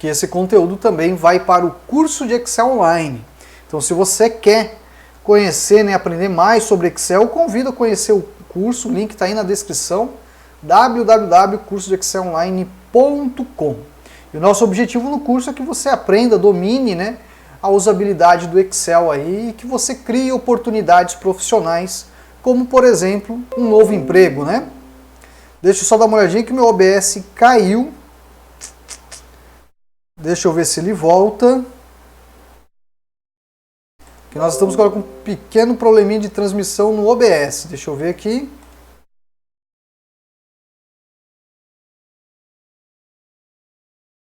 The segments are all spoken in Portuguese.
que esse conteúdo também vai para o curso de Excel Online. Então, se você quer conhecer, né, aprender mais sobre Excel, eu convido a conhecer o curso, o link está aí na descrição, www.cursodeexcelonline.com. E o nosso objetivo no curso é que você aprenda, domine, né, a usabilidade do Excel aí e que você crie oportunidades profissionais, como por exemplo, um novo emprego, né? Deixa eu só dar uma olhadinha que meu OBS caiu. Deixa eu ver se ele volta. Que nós estamos agora com um pequeno probleminha de transmissão no OBS. Deixa eu ver aqui.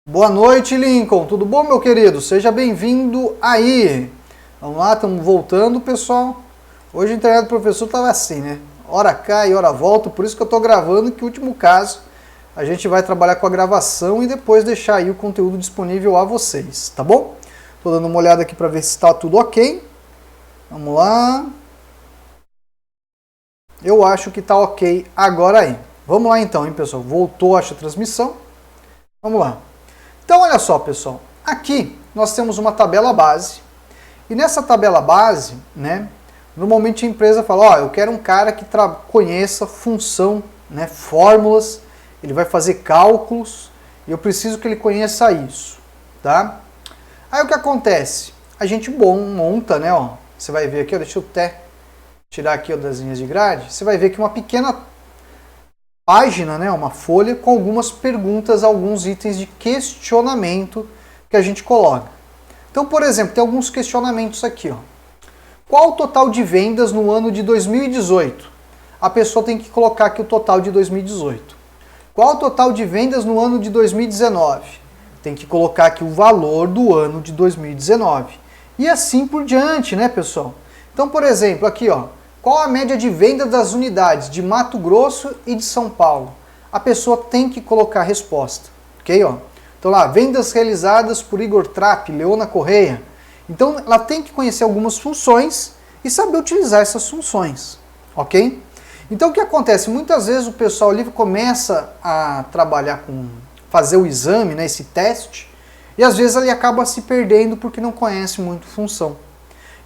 Boa noite, Lincoln. Tudo bom, meu querido? Seja bem-vindo aí. Vamos lá, estamos voltando, pessoal. Hoje a internet do professor estava assim, né? Hora cai, hora volta. Por isso que eu estou gravando, que no último caso a gente vai trabalhar com a gravação e depois deixar aí o conteúdo disponível a vocês, tá bom? Estou dando uma olhada aqui para ver se está tudo ok. Vamos lá. Eu acho que está ok agora aí. Vamos lá então, hein, pessoal? Voltou a transmissão. Vamos lá. Então, olha só, pessoal. Aqui nós temos uma tabela base. E nessa tabela base, né, normalmente a empresa fala, ó, eu quero um cara que conheça função, né, fórmulas, ele vai fazer cálculos, e eu preciso que ele conheça isso, tá? Aí o que acontece? A gente monta, né, ó, você vai ver aqui, ó, deixa eu até tirar aqui ó, das linhas de grade, você vai ver que uma pequena página, né, uma folha com algumas perguntas, alguns itens de questionamento que a gente coloca. Então, por exemplo, tem alguns questionamentos aqui, ó. Qual o total de vendas no ano de 2018? A pessoa tem que colocar aqui o total de 2018. Qual o total de vendas no ano de 2019? Tem que colocar aqui o valor do ano de 2019. E assim por diante, né, pessoal? Então, por exemplo, aqui, ó, qual a média de venda das unidades de Mato Grosso e de São Paulo? A pessoa tem que colocar a resposta, ok? Ó? Então lá, vendas realizadas por Igor Trapp, Leona Correia. Então ela tem que conhecer algumas funções e saber utilizar essas funções, ok? Então o que acontece? Muitas vezes o pessoal ali começa a trabalhar com, fazer o exame, né, esse teste, e às vezes ele acaba se perdendo porque não conhece muito função.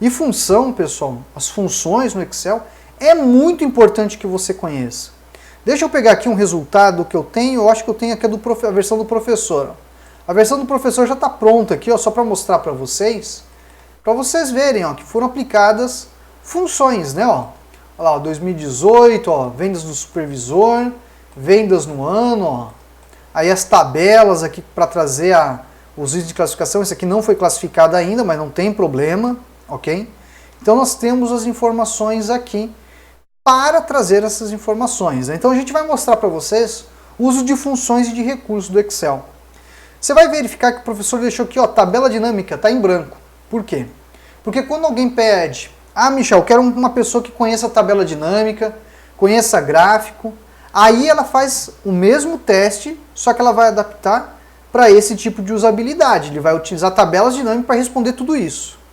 E função, pessoal, as funções no Excel, é muito importante que você conheça. Deixa eu pegar aqui um resultado que eu tenho, eu acho que eu tenho aqui a versão do professor. A versão do professor já está pronta aqui, ó, só para mostrar para vocês verem ó, que foram aplicadas funções, né? Ó. Olha lá, ó, 2018, ó, vendas do supervisor, vendas no ano, ó. Aí as tabelas aqui para trazer os itens de classificação, esse aqui não foi classificado ainda, mas não tem problema. Ok? Então nós temos as informações aqui para trazer essas informações. Então a gente vai mostrar para vocês o uso de funções e de recursos do Excel. Você vai verificar que o professor deixou aqui, ó, tabela dinâmica, está em branco. Por quê? Porque quando alguém pede, Michel, eu quero uma pessoa que conheça a tabela dinâmica, conheça gráfico, aí ela faz o mesmo teste, só que ela vai adaptar para esse tipo de usabilidade. Ele vai utilizar tabelas dinâmicas para responder tudo isso.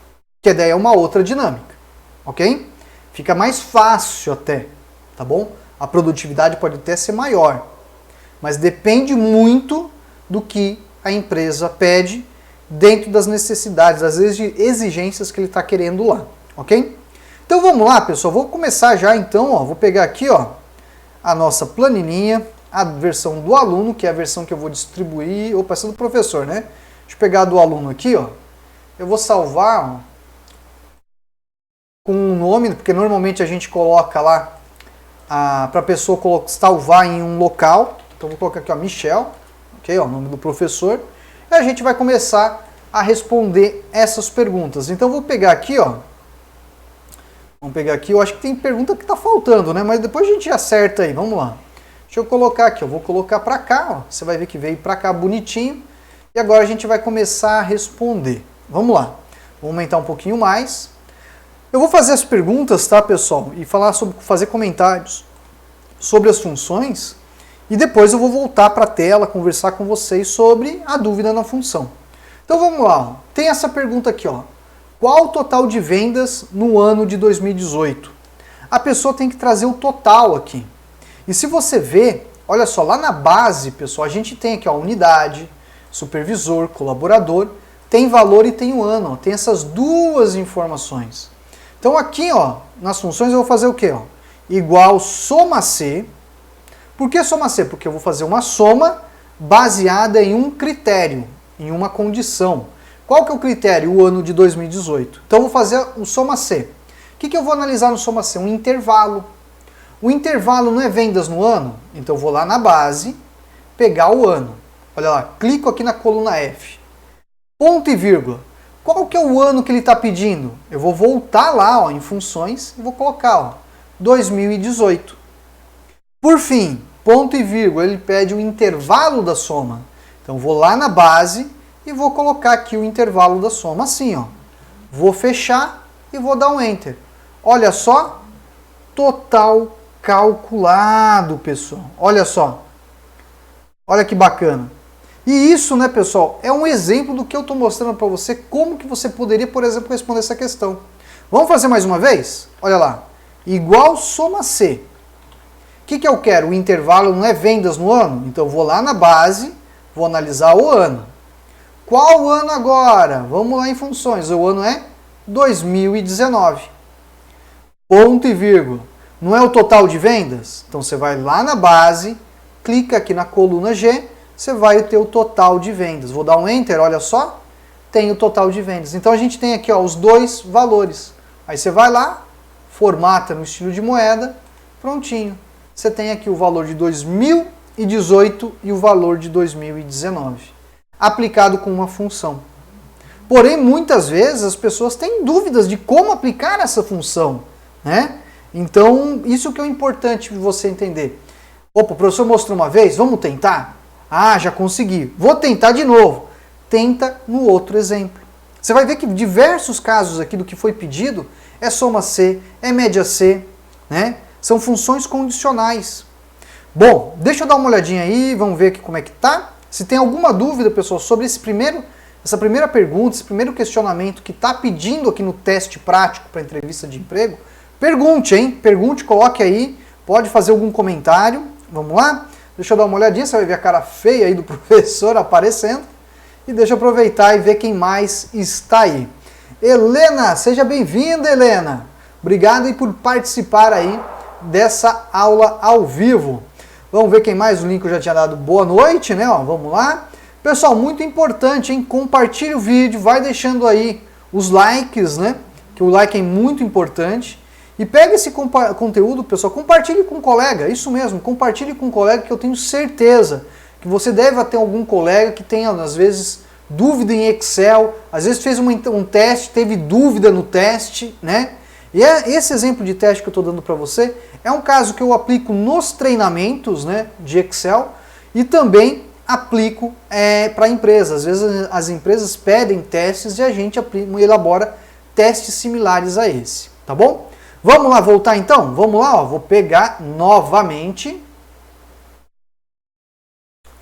Que daí é uma outra dinâmica, ok? Fica mais fácil até, tá bom? A produtividade pode até ser maior, mas depende muito do que a empresa pede dentro das necessidades, das exigências que ele está querendo lá, ok? Então vamos lá, pessoal, vou começar já então, ó, vou pegar aqui ó, a nossa planilhinha, a versão do aluno, que é a versão que eu vou distribuir, opa, essa é do professor, né? Deixa eu pegar a do aluno aqui, ó, eu vou salvar, ó, com um nome, porque normalmente a gente coloca lá para a pessoa salvar em um local. Então vou colocar aqui, ó, Michel, ok, ó, o nome do professor. E a gente vai começar a responder essas perguntas. Então eu vou pegar aqui, ó. Vamos pegar aqui, eu acho que tem pergunta que está faltando, né? Mas depois a gente acerta aí, vamos lá. Deixa eu colocar aqui, eu vou colocar para cá, ó. Você vai ver que veio para cá bonitinho. E agora a gente vai começar a responder. Vamos lá. Vou aumentar um pouquinho mais. Eu vou fazer as perguntas, tá, pessoal? E fazer comentários sobre as funções. E depois eu vou voltar para a tela, conversar com vocês sobre a dúvida na função. Então vamos lá. Ó. Tem essa pergunta aqui, ó. Qual o total de vendas no ano de 2018? A pessoa tem que trazer o total aqui. E se você ver, olha só, lá na base, pessoal, a gente tem aqui ó, unidade, supervisor, colaborador, tem valor e tem o ano, ó, tem essas duas informações. Então aqui, ó, nas funções eu vou fazer o quê? Ó? Igual soma C. Por que soma C? Porque eu vou fazer uma soma baseada em um critério, em uma condição. Qual que é o critério? O ano de 2018. Então eu vou fazer o soma C. O que eu vou analisar no soma C? Um intervalo. O intervalo não é vendas no ano? Então eu vou lá na base, pegar o ano. Olha lá, clico aqui na coluna F. Ponto e vírgula. Qual que é o ano que ele está pedindo? Eu vou voltar lá, ó, em funções e vou colocar, ó, 2018. Por fim, ponto e vírgula, ele pede o intervalo da soma. Então vou lá na base e vou colocar aqui o intervalo da soma, assim, ó. Vou fechar e vou dar um Enter. Olha só, total calculado, pessoal. Olha só. Olha que bacana. E isso, né, pessoal, é um exemplo do que eu estou mostrando para você, como que você poderia, por exemplo, responder essa questão. Vamos fazer mais uma vez? Olha lá. Igual soma C. O que eu quero? O intervalo não é vendas no ano? Então eu vou lá na base, vou analisar o ano. Qual o ano agora? Vamos lá em funções. O ano é 2019. Ponto e vírgula. Não é o total de vendas? Então você vai lá na base, clica aqui na coluna G, você vai ter o total de vendas. Vou dar um Enter, olha só, tem o total de vendas. Então a gente tem aqui, ó, os dois valores. Aí você vai lá, formata no estilo de moeda, prontinho. Você tem aqui o valor de 2018 e o valor de 2019, aplicado com uma função. Porém, muitas vezes as pessoas têm dúvidas de como aplicar essa função, né? Então, isso que é importante você entender. Opa, o professor mostrou uma vez, vamos tentar? Ah, já consegui. Vou tentar de novo. Tenta no outro exemplo. Você vai ver que diversos casos aqui do que foi pedido é soma C, é média C, né? São funções condicionais. Bom, deixa eu dar uma olhadinha aí, vamos ver aqui como é que tá. Se tem alguma dúvida, pessoal, sobre essa primeira pergunta, esse primeiro questionamento que está pedindo aqui no teste prático para entrevista de emprego, pergunte, hein? Pergunte, coloque aí, pode fazer algum comentário. Vamos lá? Deixa eu dar uma olhadinha, você vai ver a cara feia aí do professor aparecendo. E deixa eu aproveitar e ver quem mais está aí. Helena, seja bem-vinda, Helena. Obrigado aí por participar aí dessa aula ao vivo. Vamos ver quem mais, o link eu já tinha dado boa noite, né? Ó, vamos lá. Pessoal, muito importante, hein? Compartilhe o vídeo, vai deixando aí os likes, né? Que o like é muito importante. E pega esse conteúdo, pessoal, compartilhe com um colega, isso mesmo, compartilhe com um colega que eu tenho certeza que você deve ter algum colega que tenha, às vezes, dúvida em Excel, às vezes fez um teste, teve dúvida no teste, né? E esse exemplo de teste que eu estou dando para você é um caso que eu aplico nos treinamentos, né, de Excel e também aplico para empresas. Às vezes as empresas pedem testes e a gente elabora testes similares a esse, tá bom? Vamos lá voltar então? Vamos lá, ó, vou pegar novamente.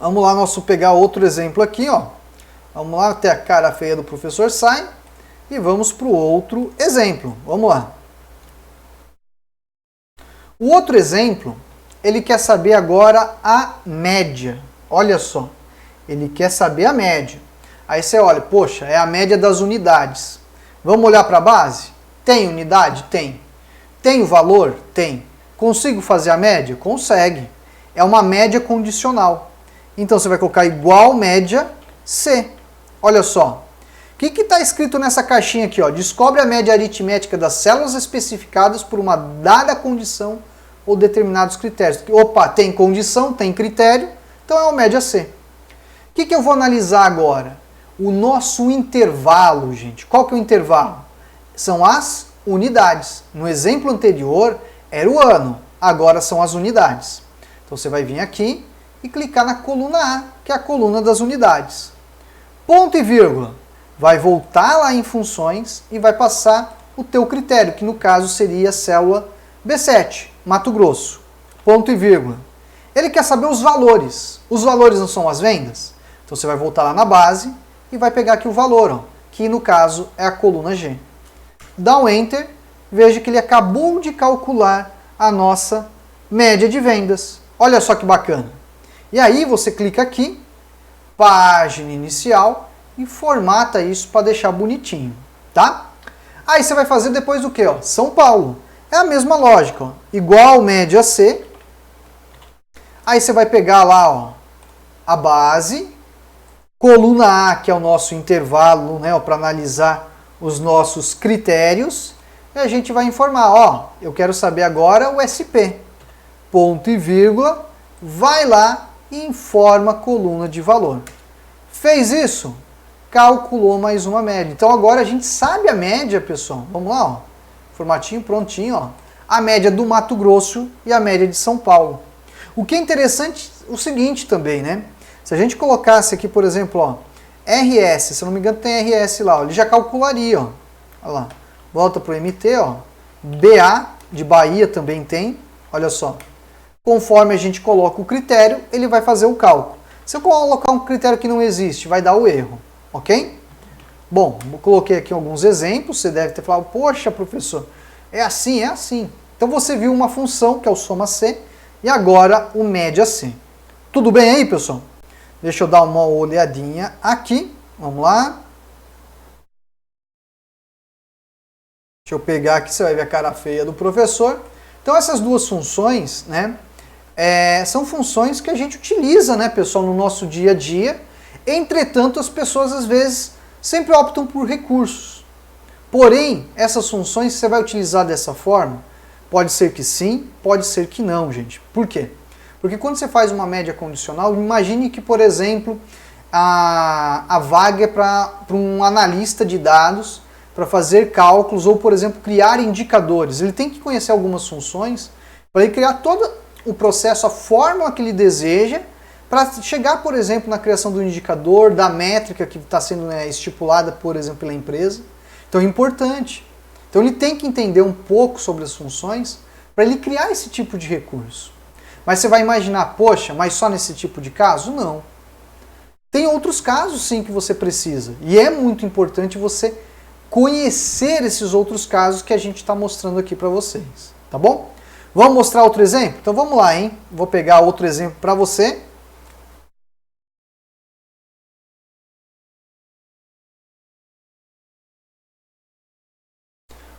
Vamos lá, pegar outro exemplo aqui, ó. Vamos lá, até a cara feia do professor sai. E vamos para o outro exemplo. Vamos lá. O outro exemplo, ele quer saber agora a média. Olha só, ele quer saber a média. Aí você olha, poxa, é a média das unidades. Vamos olhar para a base? Tem unidade? Tem. Tem o valor? Tem. Consigo fazer a média? Consegue. É uma média condicional. Então você vai colocar igual média C. Olha só. O que está escrito nessa caixinha aqui? Ó? Descobre a média aritmética das células especificadas por uma dada condição ou determinados critérios. Opa, tem condição, tem critério, então é o média C. O que eu vou analisar agora? O nosso intervalo, gente. Qual que é o intervalo? São as unidades. No exemplo anterior era o ano, agora são as unidades. Então você vai vir aqui e clicar na coluna A, que é a coluna das unidades. Ponto e vírgula. Vai voltar lá em funções e vai passar o teu critério, que no caso seria a célula B7, Mato Grosso. Ponto e vírgula. Ele quer saber os valores. Os valores não são as vendas? Então você vai voltar lá na base e vai pegar aqui o valor, ó, que no caso é a coluna G. Dá um Enter, veja que ele acabou de calcular a nossa média de vendas. Olha só que bacana. E aí você clica aqui, página inicial e formata isso para deixar bonitinho, tá? Aí você vai fazer depois o que? São Paulo. É a mesma lógica, ó. Igual média C. Aí você vai pegar lá, ó, a base, coluna A, que é o nosso intervalo, né, para analisar os nossos critérios, e a gente vai informar, ó, eu quero saber agora o SP. Ponto e vírgula, vai lá e informa a coluna de valor. Fez isso? Calculou mais uma média. Então agora a gente sabe a média, pessoal. Vamos lá, ó. Formatinho prontinho, ó. A média do Mato Grosso e a média de São Paulo. O que é interessante, o seguinte também, né? Se a gente colocasse aqui, por exemplo, ó, RS, se eu não me engano tem RS lá, ó, ele já calcularia, ó. Olha lá. Volta pro MT, ó. BA, de Bahia também tem. Olha só. Conforme a gente coloca o critério, ele vai fazer o cálculo. Se eu colocar um critério que não existe, vai dar o erro, ok? Bom, eu coloquei aqui alguns exemplos, você deve ter falado, poxa, professor, é assim, é assim. Então você viu uma função, que é o soma C, e agora o média C. Tudo bem aí, pessoal? Deixa eu dar uma olhadinha aqui, vamos lá. Deixa eu pegar aqui, você vai ver a cara feia do professor. Então essas duas funções, né, são funções que a gente utiliza, né, pessoal, no nosso dia a dia. Entretanto, as pessoas às vezes sempre optam por recursos. Porém, essas funções você vai utilizar dessa forma? Pode ser que sim, pode ser que não, gente. Por quê? Porque quando você faz uma média condicional, imagine que, por exemplo, a vaga é para um analista de dados para fazer cálculos ou, por exemplo, criar indicadores. Ele tem que conhecer algumas funções para ele criar todo o processo, a fórmula que ele deseja, para chegar, por exemplo, na criação do indicador, da métrica que está sendo, né, estipulada, por exemplo, pela empresa. Então é importante. Então ele tem que entender um pouco sobre as funções para ele criar esse tipo de recurso. Mas você vai imaginar, poxa, mas só nesse tipo de caso? Não. Tem outros casos sim que você precisa. E é muito importante você conhecer esses outros casos que a gente está mostrando aqui para vocês. Tá bom? Vamos mostrar outro exemplo? Então vamos lá, hein? Vou pegar outro exemplo para você.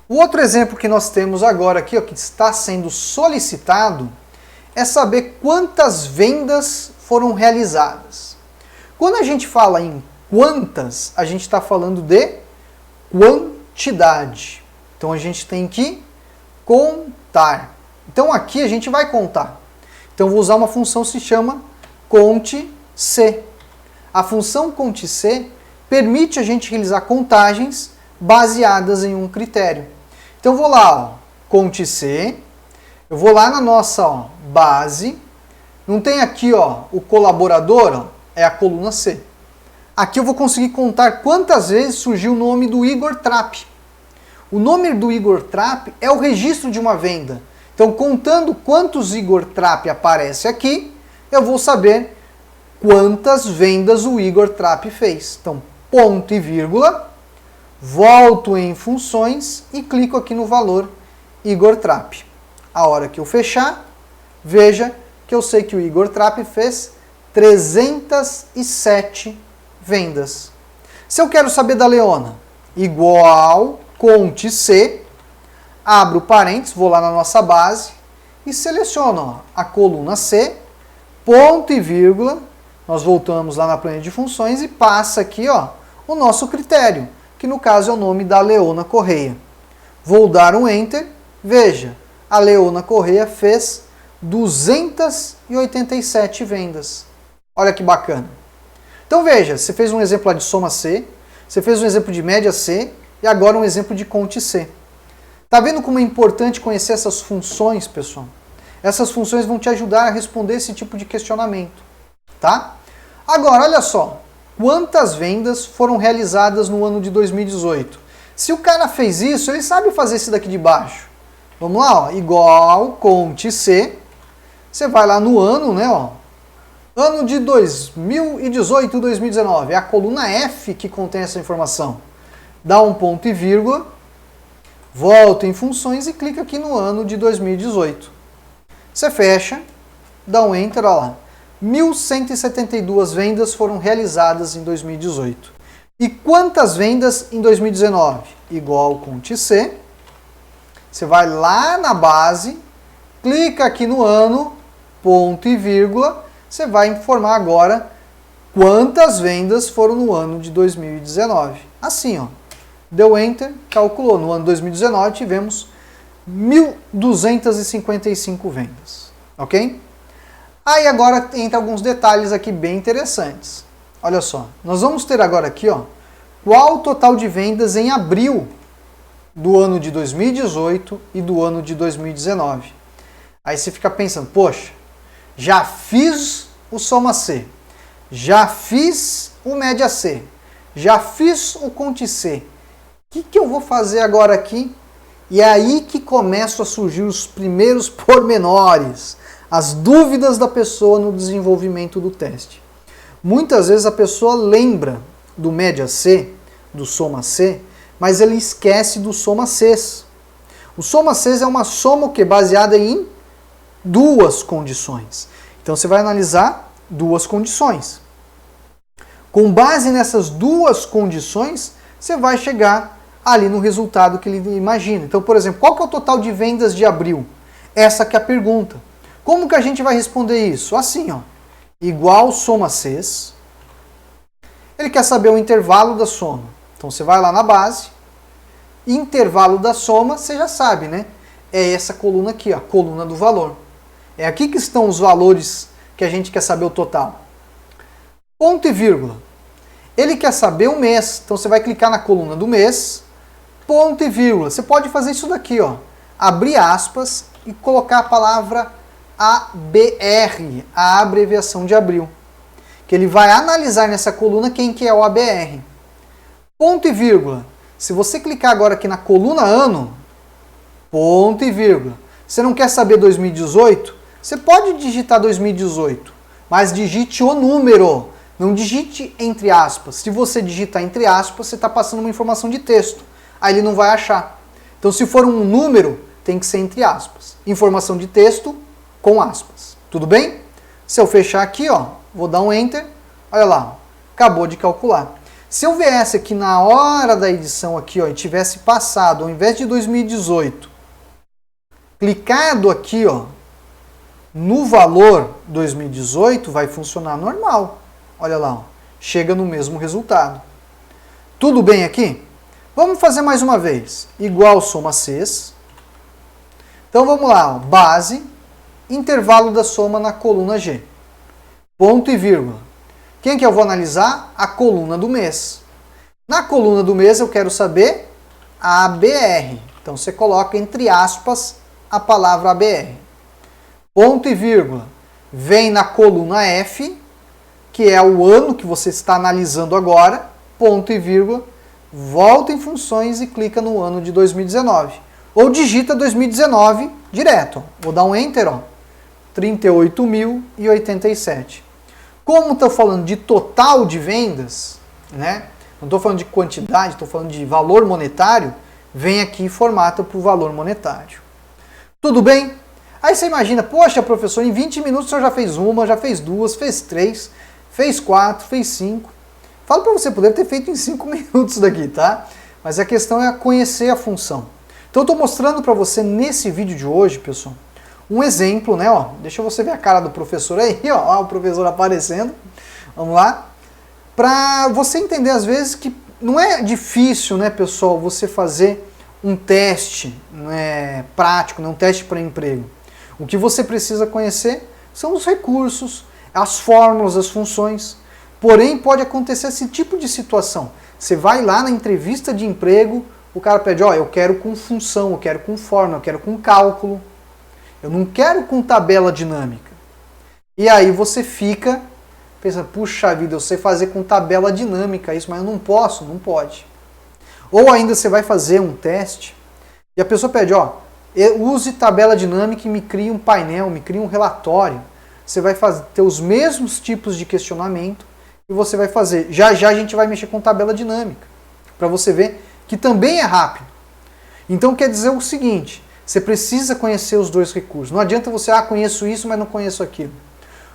O outro exemplo que nós temos agora aqui, ó, que está sendo solicitado, é saber quantas vendas foram realizadas. Quando a gente fala em quantas, a gente está falando de quantidade. Então a gente tem que contar. Então aqui a gente vai contar. Então eu vou usar uma função que se chama CONT-C. A função CONT-C permite a gente realizar contagens baseadas em um critério. Então eu vou lá, ó, CONT-C, eu vou lá na nossa, ó, base, não tem aqui, ó, o colaborador, ó, é a coluna C. Aqui eu vou conseguir contar quantas vezes surgiu o nome do Igor Trapp. O nome do Igor Trapp é o registro de uma venda. Então, contando quantos Igor Trapp aparece aqui, eu vou saber quantas vendas o Igor Trapp fez. Então, ponto e vírgula, volto em funções e clico aqui no valor Igor Trapp. A hora que eu fechar, veja que eu sei que o Igor Trapp fez 307 vendas. Se eu quero saber da Leona, igual CONT-C, abro parênteses, vou lá na nossa base e seleciono, ó, a coluna C, ponto e vírgula, nós voltamos lá na planilha de funções e passa aqui, ó, o nosso critério, que no caso é o nome da Leona Correia. Vou dar um Enter, veja, a Leona Correia fez 287 vendas. Olha que bacana. Então veja, você fez um exemplo lá de soma C, você fez um exemplo de média C e agora um exemplo de CONT-C. Tá vendo como é importante conhecer essas funções, pessoal? Essas funções vão te ajudar a responder esse tipo de questionamento, tá? Agora, olha só, quantas vendas foram realizadas no ano de 2018? Se o cara fez isso, ele sabe fazer esse daqui de baixo. Vamos lá, ó, igual CONT-C, você vai lá no ano, né, ó, ano de 2018, 2019, é a coluna F que contém essa informação. Dá um ponto e vírgula, volta em funções e clica aqui no ano de 2018. Você fecha, dá um Enter, olha lá. 1.172 vendas foram realizadas em 2018. E quantas vendas em 2019? Igual conte C. Você vai lá na base, clica aqui no ano, ponto e vírgula, você vai informar agora quantas vendas foram no ano de 2019. Assim, ó, deu Enter, calculou. No ano de 2019 tivemos 1.255 vendas, ok? Aí agora entra alguns detalhes aqui bem interessantes. Olha só, nós vamos ter agora aqui, ó, qual o total de vendas em abril do ano de 2018 e do ano de 2019. Aí você fica pensando, poxa, já fiz o Soma C, já fiz o Média C, já fiz o Conte C. O que eu vou fazer agora aqui? E é aí que começam a surgir os primeiros pormenores, as dúvidas da pessoa no desenvolvimento do teste. Muitas vezes a pessoa lembra do Média C, do Soma C, mas ele esquece do Soma Cs. O Soma Cs é uma soma o quê? Baseada em duas condições. Então você vai analisar duas condições. Com base nessas duas condições, você vai chegar ali no resultado que ele imagina. Então, por exemplo, qual que é o total de vendas de abril? Essa que é a pergunta. Como que a gente vai responder isso? Assim, ó, igual Soma Cs. Ele quer saber o intervalo da soma. Então você vai lá na base, intervalo da soma, você já sabe, né? É essa coluna aqui, ó, a coluna do valor. É aqui que estão os valores que a gente quer saber o total. Ponto e vírgula. Ele quer saber o mês, então você vai clicar na coluna do mês, ponto e vírgula. Você pode fazer isso daqui, ó, abrir aspas e colocar a palavra ABR, a abreviação de abril. Que ele vai analisar nessa coluna quem que é o ABR. Ponto e vírgula. Se você clicar agora aqui na coluna ano, ponto e vírgula. Você não quer saber 2018? Você pode digitar 2018, mas digite o número. Não digite entre aspas. Se você digitar entre aspas, você está passando uma informação de texto. Aí ele não vai achar. Então, se for um número, tem que ser entre aspas. Informação de texto com aspas. Tudo bem? Se eu fechar aqui, ó, vou dar um Enter. Olha lá, ó, acabou de calcular. Se eu viesse aqui na hora da edição aqui, ó, e tivesse passado, ao invés de 2018, clicado aqui, ó, no valor 2018, vai funcionar normal. Olha lá, ó, chega no mesmo resultado. Tudo bem aqui? Vamos fazer mais uma vez. Igual Soma Cs. Então vamos lá, ó, base, intervalo da soma na coluna G. Ponto e vírgula. Quem que eu vou analisar? A coluna do mês. Na coluna do mês eu quero saber a ABR. Então você coloca entre aspas a palavra ABR. Ponto e vírgula. Vem na coluna F, que é o ano que você está analisando agora. Ponto e vírgula. Volta em funções e clica no ano de 2019. Ou digita 2019 direto. Vou dar um Enter, ó. 38.087. Como estou falando de total de vendas, né? Não estou falando de quantidade, estou falando de valor monetário, vem aqui e formata para o valor monetário. Tudo bem? Aí você imagina, poxa, professor, em 20 minutos o senhor já fez uma, já fez duas, fez três, fez quatro, fez cinco. Falo para você, poderia ter feito em 5 minutos daqui, tá? Mas a questão é conhecer a função. Então eu estou mostrando para você nesse vídeo de hoje, pessoal, um exemplo, né? Ó, deixa você ver a cara do professor aí, ó, o professor aparecendo. Vamos lá. Para você entender, às vezes, que não é difícil, né, pessoal, você fazer um teste, né, prático, né, um teste para emprego. O que você precisa conhecer são os recursos, as fórmulas, as funções. Porém, pode acontecer esse tipo de situação. Você vai lá na entrevista de emprego, o cara pede, ó, eu quero com função, eu quero com fórmula, eu quero com cálculo. Eu não quero com tabela dinâmica. E aí você fica pensando, puxa vida, eu sei fazer com tabela dinâmica isso, mas eu não posso, não pode. Ou ainda você vai fazer um teste e a pessoa pede, ó, use tabela dinâmica e me crie um painel, me crie um relatório. Você vai ter os mesmos tipos de questionamento e você vai fazer. Já já a gente vai mexer com tabela dinâmica, para você ver que também é rápido. Então quer dizer o seguinte, você precisa conhecer os dois recursos. Não adianta você, conheço isso, mas não conheço aquilo.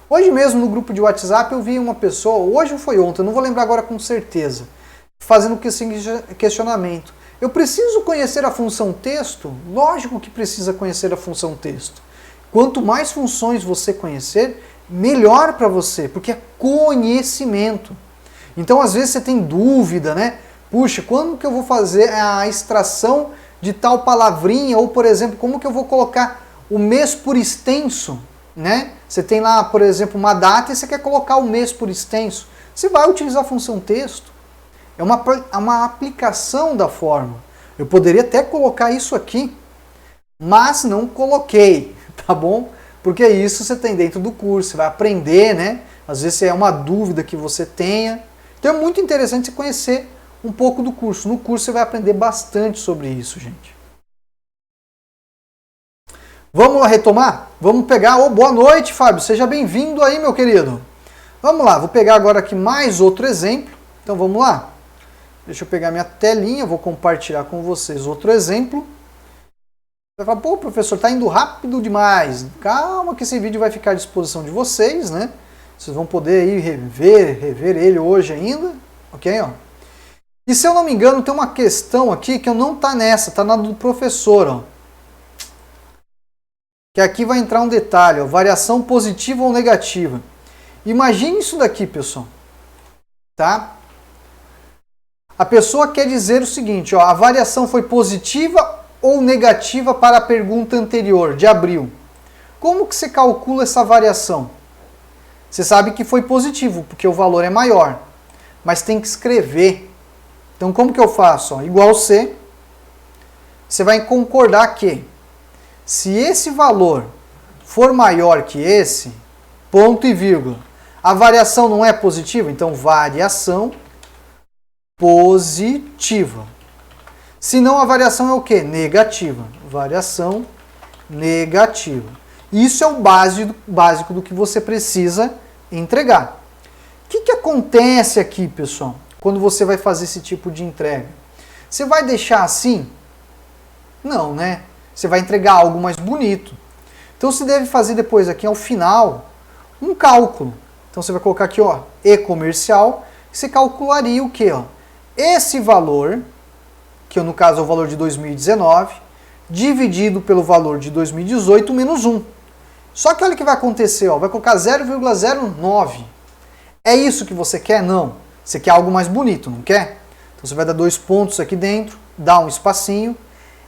Hoje mesmo no grupo de WhatsApp eu vi uma pessoa, hoje ou foi ontem, eu não vou lembrar agora com certeza, fazendo o questionamento. Eu preciso conhecer a função texto? Lógico que precisa conhecer a função texto. Quanto mais funções você conhecer, melhor para você, porque é conhecimento. Então às vezes você tem dúvida, né? Puxa, quando que eu vou fazer a extração de tal palavrinha? Ou, por exemplo, como que eu vou colocar o mês por extenso? Né? Você tem lá, por exemplo, uma data e você quer colocar o mês por extenso. Você vai utilizar a função texto. É uma aplicação da fórmula. Eu poderia até colocar isso aqui, mas não coloquei, tá bom? Porque isso você tem dentro do curso, você vai aprender, né? Às vezes é uma dúvida que você tenha. Então é muito interessante você conhecer um pouco do curso. No curso você vai aprender bastante sobre isso, gente. Vamos lá retomar? Vamos pegar... Oh, boa noite, Fábio. Seja bem-vindo aí, meu querido. Vamos lá, vou pegar agora aqui mais outro exemplo. Então vamos lá. Deixa eu pegar minha telinha, vou compartilhar com vocês outro exemplo. Vai falar, pô, professor, tá indo rápido demais. Calma que esse vídeo vai ficar à disposição de vocês, né? Vocês vão poder aí rever ele hoje ainda, ok? Ó. E se eu não me engano, tem uma questão aqui que não tá nessa, tá na do professor, ó. Que aqui vai entrar um detalhe, ó, variação positiva ou negativa. Imagine isso daqui, pessoal. Tá? A pessoa quer dizer o seguinte, ó, a variação foi positiva ou negativa para a pergunta anterior, de abril. Como que você calcula essa variação? Você sabe que foi positivo, porque o valor é maior. Mas tem que escrever. Então como que eu faço? Ó, igual C. Você vai concordar que se esse valor for maior que esse, ponto e vírgula, a variação não é positiva, então variação positiva. Se não, a variação é o quê? Negativa. Variação negativa. Isso é o básico do que você precisa entregar. O que acontece aqui, pessoal, quando você vai fazer esse tipo de entrega? Você vai deixar assim? Não, né? Você vai entregar algo mais bonito. Então você deve fazer depois aqui ao final um cálculo. Então você vai colocar aqui, ó, E comercial, você calcularia o quê? Ó? Esse valor, que no caso é o valor de 2019, dividido pelo valor de 2018 menos 1. Só que olha o que vai acontecer, ó, vai colocar 0,09. É isso que você quer? Não. Você quer algo mais bonito, não quer? Então você vai dar 2 pontos aqui dentro, dá um espacinho.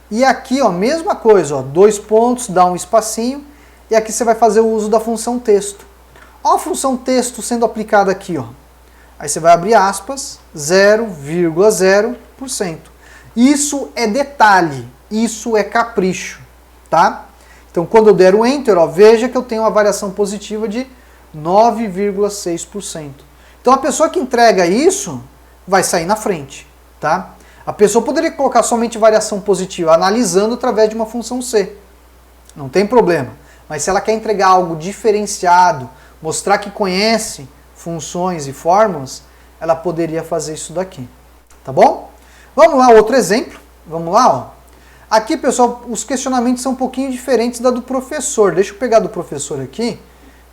E aqui, ó, mesma coisa, ó, 2 pontos, dá um espacinho, e aqui você vai fazer o uso da função texto. Ó a função texto sendo aplicada aqui, ó. Aí você vai abrir aspas, 0,0%. Isso é detalhe, isso é capricho, tá? Então quando eu der o Enter, ó, veja que eu tenho uma variação positiva de 9,6%. Então a pessoa que entrega isso vai sair na frente, tá? A pessoa poderia colocar somente variação positiva, analisando através de uma função C. Não tem problema. Mas se ela quer entregar algo diferenciado, mostrar que conhece funções e fórmulas, ela poderia fazer isso daqui. Tá bom? Vamos lá, outro exemplo. Vamos lá, ó. Aqui, pessoal, os questionamentos são um pouquinho diferentes da do professor. Deixa eu pegar do professor aqui,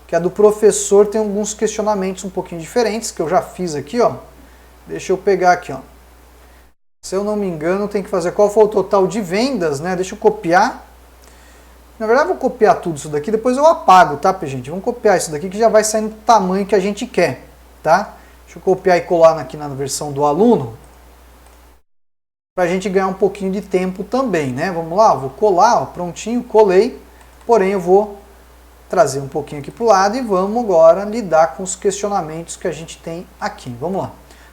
que a do professor tem alguns questionamentos um pouquinho diferentes, que eu já fiz aqui, ó. Deixa eu pegar aqui, ó. Se eu não me engano, tem que fazer qual foi o total de vendas, né? Deixa eu copiar. Na verdade, eu vou copiar tudo isso daqui, depois eu apago, tá, gente? Vamos copiar isso daqui que já vai sair no tamanho que a gente quer, tá? Deixa eu copiar e colar aqui na versão do aluno, pra gente ganhar um pouquinho de tempo também, né? Vamos lá, vou colar, ó, prontinho, colei. Porém, eu vou trazer um pouquinho aqui pro lado e vamos agora lidar com os questionamentos que a gente tem aqui. Vamos lá.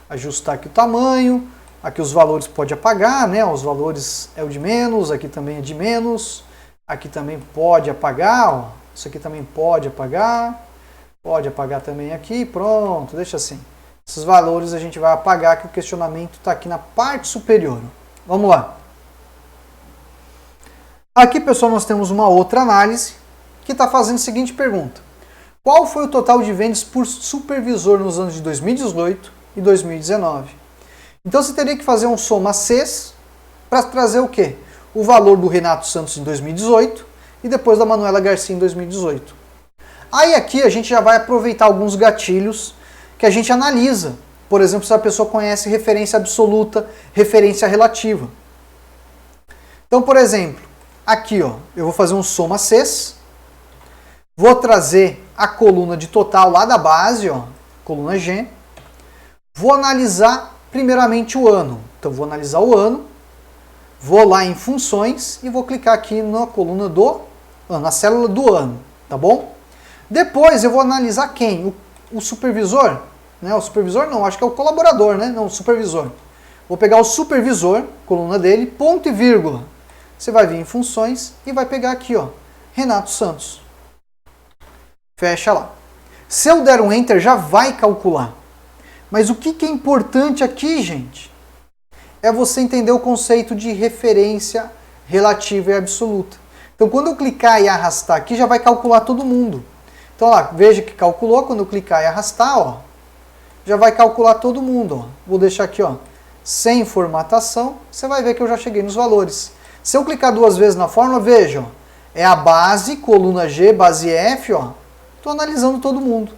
Ajustar aqui o tamanho. Aqui os valores pode apagar, né? Os valores é o de menos, aqui também é de menos. Aqui também pode apagar, ó. Isso aqui também pode apagar. Pode apagar também aqui, pronto, deixa assim. Esses valores a gente vai apagar, que o questionamento está aqui na parte superior. Vamos lá. Aqui, pessoal, nós temos uma outra análise que está fazendo a seguinte pergunta. Qual foi o total de vendas por supervisor nos anos de 2018 e 2019? Então você teria que fazer um soma Cs para trazer o quê? O valor do Renato Santos em 2018 e depois da Manuela Garcia em 2018. Aí aqui a gente já vai aproveitar alguns gatilhos que a gente analisa. Por exemplo, se a pessoa conhece referência absoluta, referência relativa. Então, por exemplo, aqui ó, eu vou fazer um soma Cs, vou trazer a coluna de total lá da base, ó, coluna G, vou analisar primeiramente o ano. Então vou analisar o ano, vou lá em funções e vou clicar aqui na coluna do ano, na célula do ano, tá bom? Depois eu vou analisar quem? O supervisor? Né? O supervisor não, acho que é o colaborador, né? Não, o supervisor. Vou pegar o supervisor, coluna dele, ponto e vírgula. Você vai vir em funções e vai pegar aqui, ó, Renato Santos. Fecha lá. Se eu der um Enter, já vai calcular. Mas o que é importante aqui, gente, é você entender o conceito de referência relativa e absoluta. Então, quando eu clicar e arrastar aqui, já vai calcular todo mundo. Então, lá, veja que calculou. Quando eu clicar e arrastar, ó, já vai calcular todo mundo. Ó. Vou deixar aqui, ó, sem formatação. Você vai ver que eu já cheguei nos valores. Se eu clicar duas vezes na fórmula, veja, ó, é a base, coluna G, base F, ó. Estou analisando todo mundo.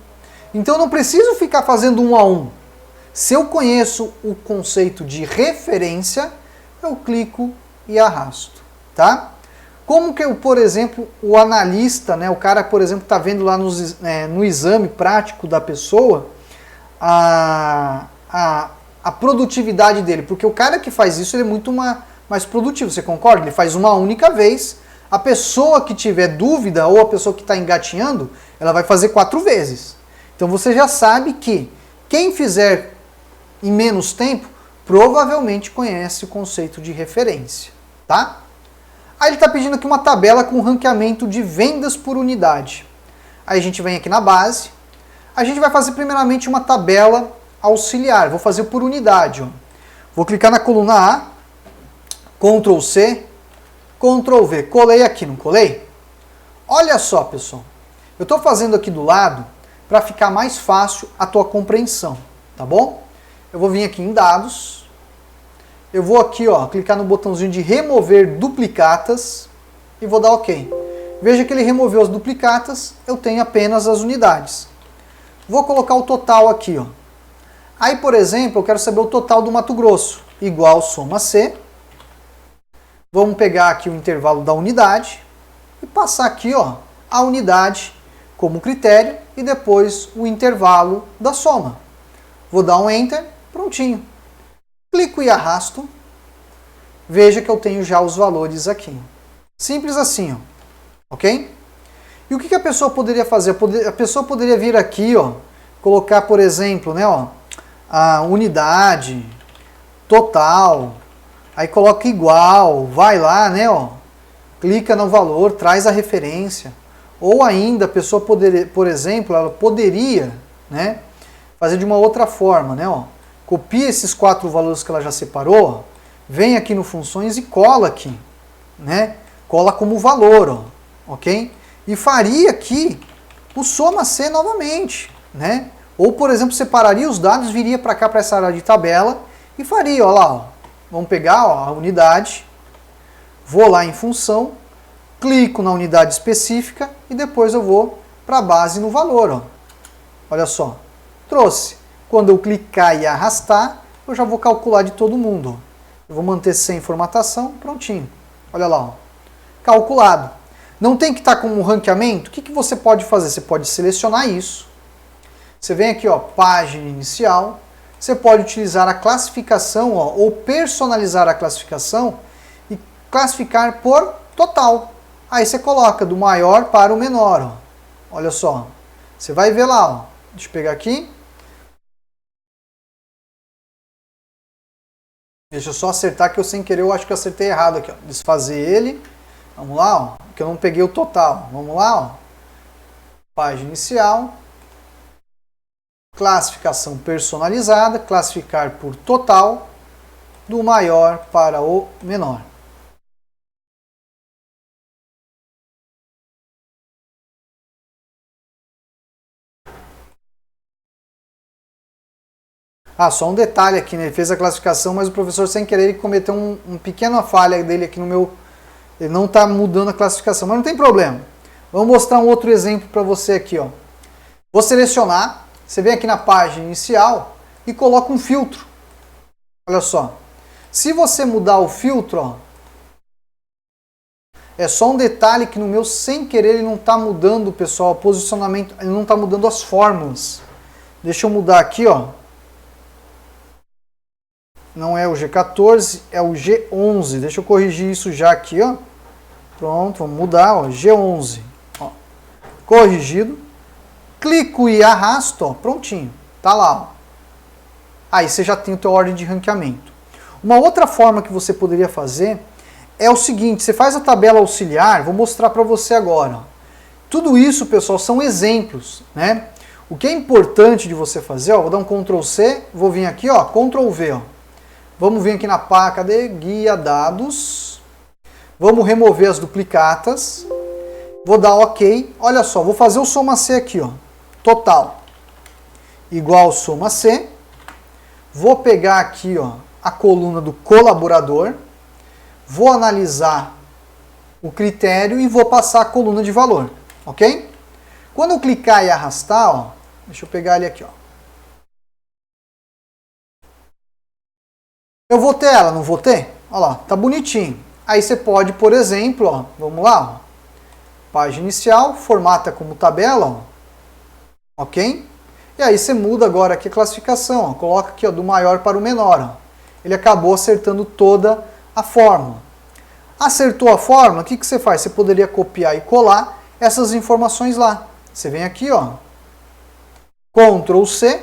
Então, eu não preciso ficar fazendo um a um. Se eu conheço o conceito de referência, eu clico e arrasto, tá? Como que, por exemplo, o analista, né, o cara, por exemplo, está vendo lá no exame prático da pessoa a produtividade dele, porque o cara que faz isso ele é muito mais produtivo, você concorda? Ele faz uma única vez, a pessoa que tiver dúvida ou a pessoa que está engatinhando, ela vai fazer 4 vezes. Então você já sabe que quem fizer em menos tempo, provavelmente conhece o conceito de referência, tá? Aí ele está pedindo aqui uma tabela com ranqueamento de vendas por unidade. Aí a gente vem aqui na base, a gente vai fazer primeiramente uma tabela auxiliar, vou fazer por unidade. Ó. Vou clicar na coluna A, Ctrl C, Ctrl V, colei aqui, não colei? Olha só, pessoal, eu estou fazendo aqui do lado para ficar mais fácil a tua compreensão, tá bom? Eu vou vir aqui em dados, eu vou aqui ó, clicar no botãozinho de remover duplicatas e vou dar OK. Veja que ele removeu as duplicatas, eu tenho apenas as unidades. Vou colocar o total aqui. Ó. Aí, por exemplo, eu quero saber o total do Mato Grosso, igual soma C. Vamos pegar aqui o intervalo da unidade e passar aqui ó, a unidade como critério e depois o intervalo da soma. Vou dar um Enter. Prontinho. Clico e arrasto. Veja que eu tenho já os valores aqui. Simples assim, ó. Ok? E o que a pessoa poderia fazer? A pessoa poderia vir aqui, ó, colocar, por exemplo, né, ó, a unidade, total, aí coloca igual, vai lá, né, ó, clica no valor, traz a referência. Ou ainda a pessoa poderia, por exemplo, ela poderia, né, fazer de uma outra forma, né, ó. Copia esses 4 valores que ela já separou, vem aqui no funções e cola aqui, né? Cola como valor, ó, ok? E faria aqui o soma C novamente, né? Ou, por exemplo, separaria os dados, viria para cá, para essa área de tabela e faria, ó lá, ó. Vamos pegar ó, a unidade, vou lá em função, clico na unidade específica e depois eu vou para a base no valor, ó. Olha só, trouxe. Quando eu clicar e arrastar, eu já vou calcular de todo mundo. Eu vou manter sem formatação, prontinho. Olha lá, ó. Calculado. Não tem que estar como ranqueamento? O que você pode fazer? Você pode selecionar isso. Você vem aqui, ó, página inicial. Você pode utilizar a classificação, ó, ou personalizar a classificação e classificar por total. Aí você coloca do maior para o menor. Ó. Olha só. Você vai ver lá. Ó. Deixa eu pegar aqui. Deixa eu só acertar que eu sem querer eu acho que eu acertei errado aqui. Ó. Desfazer ele. Vamos lá, ó. Que eu não peguei o total. Vamos lá, ó. Página inicial. Classificação personalizada. Classificar por total. Do maior para o menor. Ah, só um detalhe aqui, né? Ele fez a classificação, mas o professor sem querer ele cometeu uma pequena falha dele aqui no meu... Ele não está mudando a classificação, mas não tem problema. Vamos mostrar um outro exemplo para você aqui, ó. Vou selecionar, você vem aqui na página inicial e coloca um filtro. Olha só. Se você mudar o filtro, ó, é só um detalhe que no meu, sem querer, ele não está mudando, pessoal, o posicionamento, ele não está mudando as fórmulas. Deixa eu mudar aqui, ó. Não é o G14, é o G11. Deixa eu corrigir isso já aqui, ó. Pronto, vamos mudar, ó, G11. Ó. Corrigido. Clico e arrasto, ó, prontinho. Tá lá, ó. Aí você já tem a tua ordem de ranqueamento. Uma outra forma que você poderia fazer é o seguinte, você faz a tabela auxiliar, vou mostrar para você agora. Ó. Tudo isso, pessoal, são exemplos, né? O que é importante de você fazer, ó, vou dar um Ctrl C, vou vir aqui, ó, Ctrl V, ó. Vamos vir aqui na pá, cadê? Guia dados. Vamos remover as duplicatas. Vou dar OK. Olha só, vou fazer o soma C aqui, ó. Total. Igual soma C. Vou pegar aqui, ó, a coluna do colaborador. Vou analisar o critério e vou passar a coluna de valor. Ok? Quando eu clicar e arrastar, ó, deixa eu pegar ele aqui, ó. Eu vou ter ela, não vou ter? Olha lá, tá bonitinho. Aí você pode, por exemplo, ó, vamos lá, ó, página inicial, formata como tabela, ó, ok? E aí você muda agora aqui a classificação, ó, coloca aqui ó, do maior para o menor. Ó. Ele acabou acertando toda a fórmula. Acertou a fórmula, o que você faz? Você poderia copiar e colar essas informações lá. Você vem aqui, ó, Ctrl C,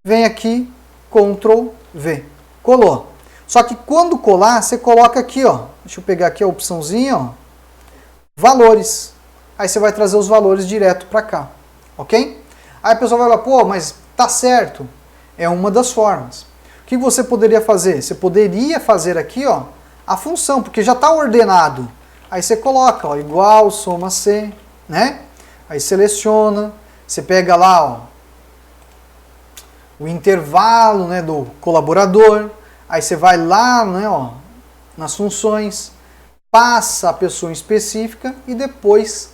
vem aqui, Ctrl V. Colou. Só que quando colar, você coloca aqui, ó. Deixa eu pegar aqui a opçãozinha, ó. Valores. Aí você vai trazer os valores direto para cá. Ok? Aí a pessoa vai falar, pô, mas tá certo. É uma das formas. O que você poderia fazer? Você poderia fazer aqui, ó, a função, porque já está ordenado. Aí você coloca, ó, igual, soma C, né? Aí seleciona, você pega lá, ó, o intervalo, né, do colaborador, aí você vai lá, né, ó, nas funções, passa a pessoa específica e depois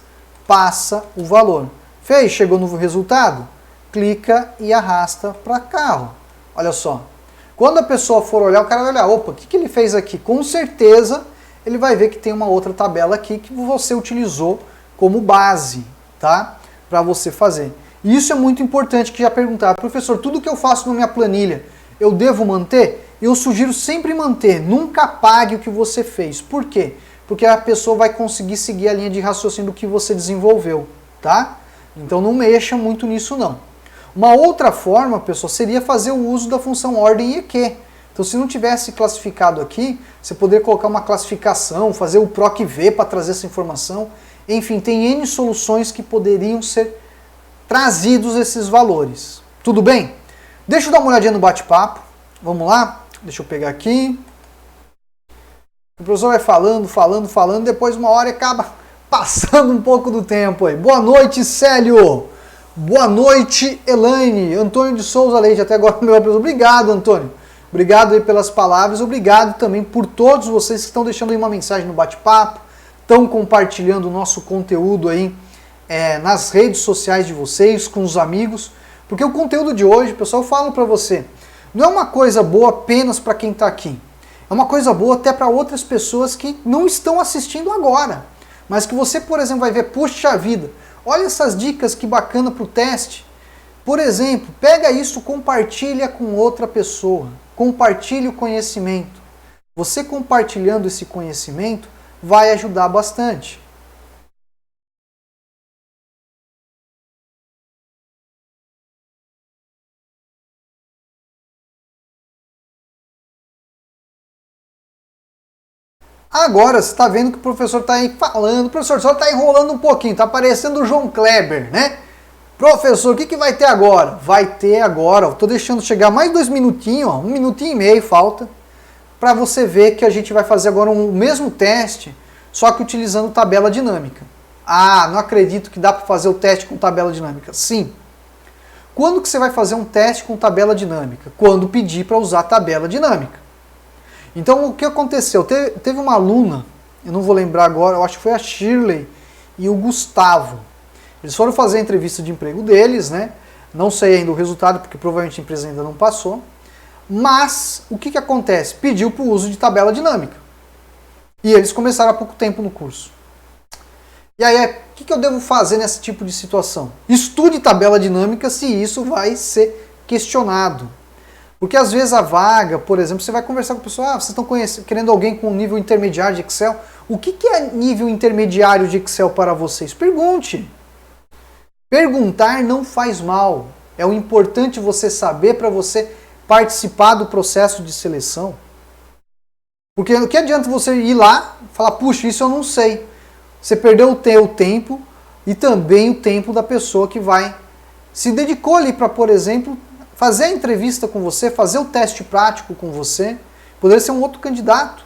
passa o valor. Fez? Chegou no resultado? Clica e arrasta para cá. Ó. Olha só. Quando a pessoa for olhar, o cara vai olhar, opa, o que ele fez aqui? Com certeza ele vai ver que tem uma outra tabela aqui que você utilizou como base, tá? Para você fazer. E isso é muito importante, que já perguntaram, professor, tudo que eu faço na minha planilha, eu devo manter? Eu sugiro sempre manter, nunca apague o que você fez. Por quê? Porque a pessoa vai conseguir seguir a linha de raciocínio do que você desenvolveu, tá? Então não mexa muito nisso não. Uma outra forma, pessoal, seria fazer o uso da função ordem EQ. Então se não tivesse classificado aqui, você poderia colocar uma classificação, fazer o PROC-V para trazer essa informação. Enfim, tem N soluções que poderiam ser trazidos esses valores. Tudo bem? Deixa eu dar uma olhadinha no bate-papo. Vamos lá? Deixa eu pegar aqui. O professor vai falando, depois uma hora acaba passando um pouco do tempo aí. Boa noite, Célio. Boa noite, Elaine. Antônio de Souza Leite, até agora meu professor. Obrigado, Antônio. Obrigado aí pelas palavras. Obrigado também por todos vocês que estão deixando aí uma mensagem no bate-papo, estão compartilhando o nosso conteúdo aí nas redes sociais de vocês, com os amigos. Porque o conteúdo de hoje, pessoal, eu falo para você, não é uma coisa boa apenas para quem está aqui. É uma coisa boa até para outras pessoas que não estão assistindo agora. Mas que você, por exemplo, vai ver, puxa vida, olha essas dicas que bacana para o teste. Por exemplo, pega isso, compartilha com outra pessoa. Compartilhe o conhecimento. Você compartilhando esse conhecimento vai ajudar bastante. Agora você está vendo que o professor está aí falando, o professor só está enrolando um pouquinho, está parecendo o João Kleber, né? Professor, o que vai ter agora? Vai ter agora, estou deixando chegar mais 2 minutinhos, ó, 1 minutinho e meio falta, para você ver que a gente vai fazer agora o mesmo teste, só que utilizando tabela dinâmica. Ah, não acredito que dá para fazer o teste com tabela dinâmica. Sim. Quando que você vai fazer um teste com tabela dinâmica? Quando pedir para usar tabela dinâmica. Então, o que aconteceu? Teve uma aluna, eu não vou lembrar agora, eu acho que foi a Shirley, e o Gustavo. Eles foram fazer a entrevista de emprego deles, né? Não sei ainda o resultado, porque provavelmente a empresa ainda não passou. Mas, o que acontece? Pediu para o uso de tabela dinâmica. E eles começaram há pouco tempo no curso. E aí, o que eu devo fazer nesse tipo de situação? Estude tabela dinâmica se isso vai ser questionado. Porque às vezes a vaga, por exemplo, você vai conversar com a pessoa, vocês estão querendo alguém com nível intermediário de Excel. O que é nível intermediário de Excel para vocês? Pergunte. Perguntar não faz mal. É o importante você saber para você participar do processo de seleção. Porque o que adianta você ir lá e falar, puxa, isso eu não sei. Você perdeu o teu tempo e também o tempo da pessoa que se dedicou ali para, por exemplo, fazer a entrevista com você, fazer o teste prático com você. Poderia ser um outro candidato.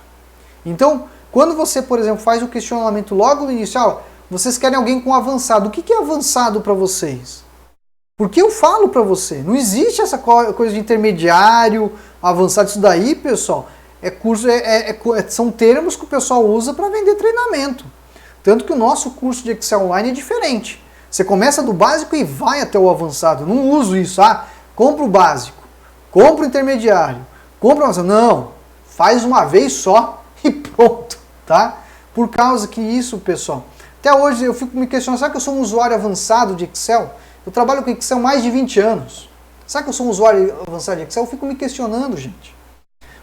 Então, quando você, por exemplo, faz o questionamento logo no início, vocês querem alguém com avançado. O que é avançado para vocês? Porque eu falo para você, não existe essa coisa de intermediário, avançado. Isso daí, pessoal, são termos que o pessoal usa para vender treinamento. Tanto que o nosso curso de Excel Online é diferente. Você começa do básico e vai até o avançado. Eu não uso isso, compra o básico, compra o intermediário, compra o avançado. Não, faz uma vez só e pronto, tá? Por causa que isso, pessoal, até hoje eu fico me questionando, será que eu sou um usuário avançado de Excel? Eu trabalho com Excel há mais de 20 anos. Será que eu sou um usuário avançado de Excel? Eu fico me questionando, gente.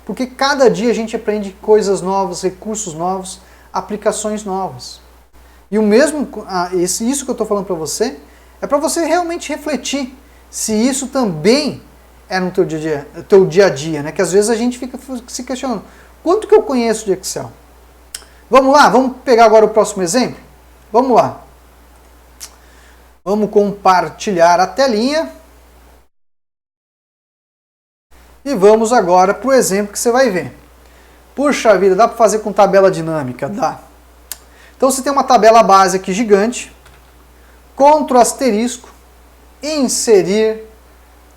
Porque cada dia a gente aprende coisas novas, recursos novos, aplicações novas. E o mesmo, isso que eu estou falando para você, é para você realmente refletir se isso também é no teu dia a dia, né? Que às vezes a gente fica se questionando, quanto que eu conheço de Excel? Vamos lá, vamos pegar agora o próximo exemplo? Vamos lá. Vamos compartilhar a telinha. E vamos agora para o exemplo que você vai ver. Puxa vida, dá para fazer com tabela dinâmica? Dá. Então você tem uma tabela base aqui gigante, Ctrl asterisco, inserir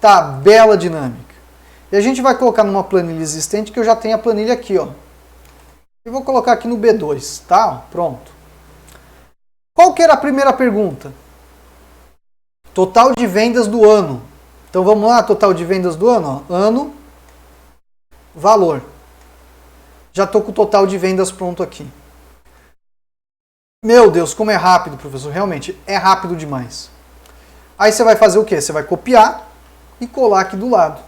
tabela dinâmica. E a gente vai colocar numa planilha existente, que eu já tenho a planilha aqui, ó. E vou colocar aqui no B2, tá? Pronto. Qual que era a primeira pergunta? Total de vendas do ano. Então vamos lá, total de vendas do ano, ó. Ano, valor. Já estou com o total de vendas pronto aqui. Meu Deus, como é rápido, professor. Realmente, é rápido demais. Aí você vai fazer o quê? Você vai copiar e colar aqui do lado.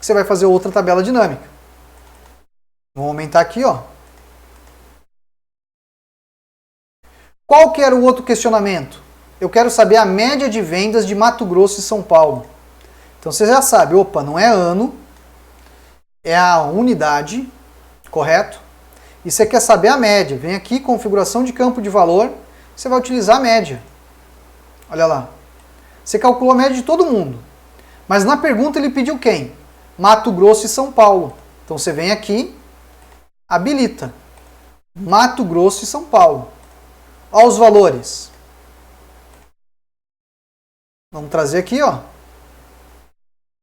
Você vai fazer outra tabela dinâmica. Vamos aumentar aqui, ó. Qual que era o outro questionamento? Eu quero saber a média de vendas de Mato Grosso e São Paulo. Então você já sabe, opa, não é ano, é a unidade, correto? E você quer saber a média. Vem aqui, configuração de campo de valor, você vai utilizar a média. Olha lá. Você calculou a média de todo mundo. Mas na pergunta ele pediu quem? Mato Grosso e São Paulo. Então você vem aqui, habilita. Mato Grosso e São Paulo. Olha os valores. Vamos trazer aqui, ó.